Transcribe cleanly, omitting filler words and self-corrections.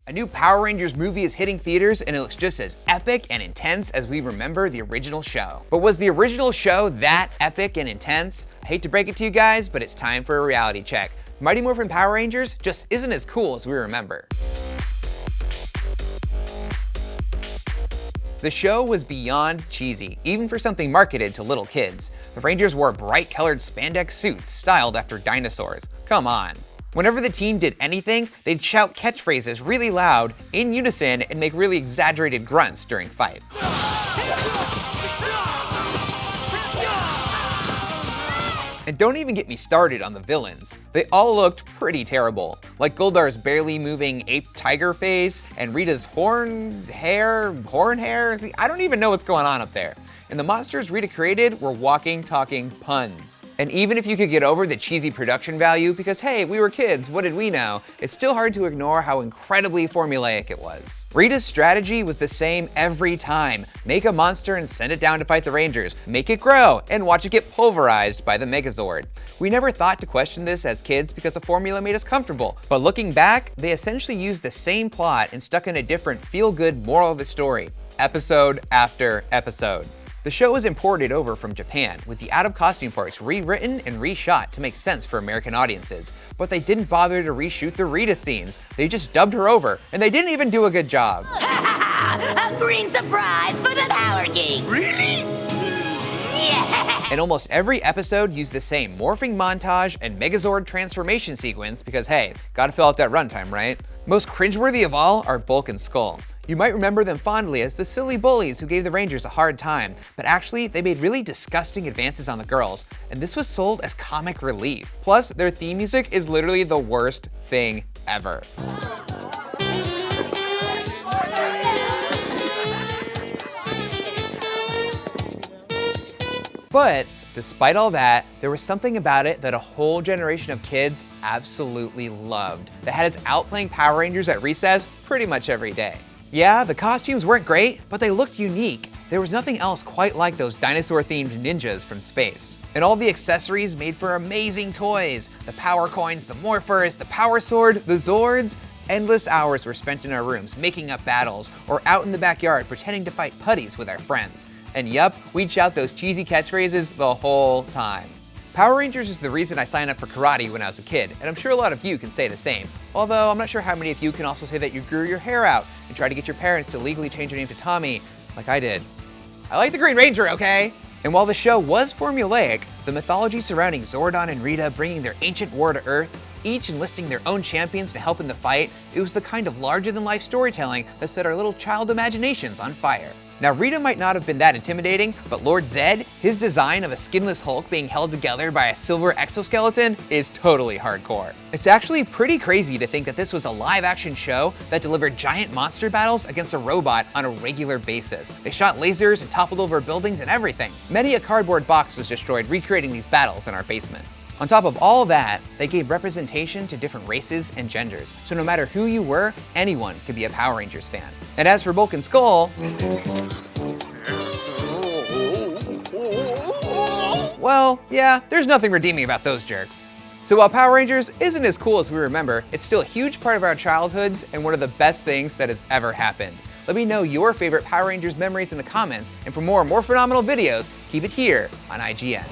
A new Power Rangers movie is hitting theaters and it looks just as epic and intense as we remember the original show. But was the original show that epic and intense? I hate to break it to you guys, but it's time for a reality check. Mighty Morphin Power Rangers just isn't as cool as we remember. The show was beyond cheesy, even for something marketed to little kids. The Rangers wore bright-colored spandex suits styled after dinosaurs. Come on. Whenever the team did anything, they'd shout catchphrases really loud, in unison, and make really exaggerated grunts during fights. And don't even get me started on the villains. They all looked pretty terrible. Like Goldar's barely moving ape tiger face, and Rita's horn hair. I don't even know what's going on up there. And the monsters Rita created were walking, talking puns. And even if you could get over the cheesy production value, because hey, we were kids, what did we know? It's still hard to ignore how incredibly formulaic it was. Rita's strategy was the same every time. Make a monster and send it down to fight the Rangers. Make it grow and watch it get pulverized by the Megazord. We never thought to question this as kids because the formula made us comfortable. But looking back, they essentially used the same plot and stuck in a different feel-good moral of the story, episode after episode. The show was imported over from Japan, with the out-of-costume parts rewritten and reshot to make sense for American audiences. But they didn't bother to reshoot the Rita scenes. They just dubbed her over, and they didn't even do a good job. A green surprise for the Power Game! Really? Yeah! And almost every episode used the same morphing montage and Megazord transformation sequence because hey, gotta fill out that runtime, right? Most cringeworthy of all are Bulk and Skull. You might remember them fondly as the silly bullies who gave the Rangers a hard time, but actually they made really disgusting advances on the girls, and this was sold as comic relief. Plus, their theme music is literally the worst thing ever. But despite all that, there was something about it that a whole generation of kids absolutely loved, that had us out playing Power Rangers at recess pretty much every day. Yeah, the costumes weren't great, but they looked unique. There was nothing else quite like those dinosaur-themed ninjas from space. And all the accessories made for amazing toys. The power coins, the morphers, the power sword, the Zords. Endless hours were spent in our rooms making up battles, or out in the backyard pretending to fight putties with our friends. And yup, we'd shout those cheesy catchphrases the whole time. Power Rangers is the reason I signed up for karate when I was a kid, and I'm sure a lot of you can say the same. Although I'm not sure how many of you can also say that you grew your hair out and tried to get your parents to legally change your name to Tommy, like I did. I like the Green Ranger, okay? And while the show was formulaic, the mythology surrounding Zordon and Rita bringing their ancient war to Earth, each enlisting their own champions to help in the fight, it was the kind of larger-than-life storytelling that set our little child imaginations on fire. Now, Rita might not have been that intimidating, but Lord Zed, his design of a skinless Hulk being held together by a silver exoskeleton is totally hardcore. It's actually pretty crazy to think that this was a live-action show that delivered giant monster battles against a robot on a regular basis. They shot lasers and toppled over buildings and everything. Many a cardboard box was destroyed recreating these battles in our basements. On top of all that, they gave representation to different races and genders, so no matter who you were, anyone could be a Power Rangers fan. And as for Bulk and Skull, well, yeah, there's nothing redeeming about those jerks. So while Power Rangers isn't as cool as we remember, it's still a huge part of our childhoods and one of the best things that has ever happened. Let me know your favorite Power Rangers memories in the comments, and for more phenomenal videos, keep it here on IGN.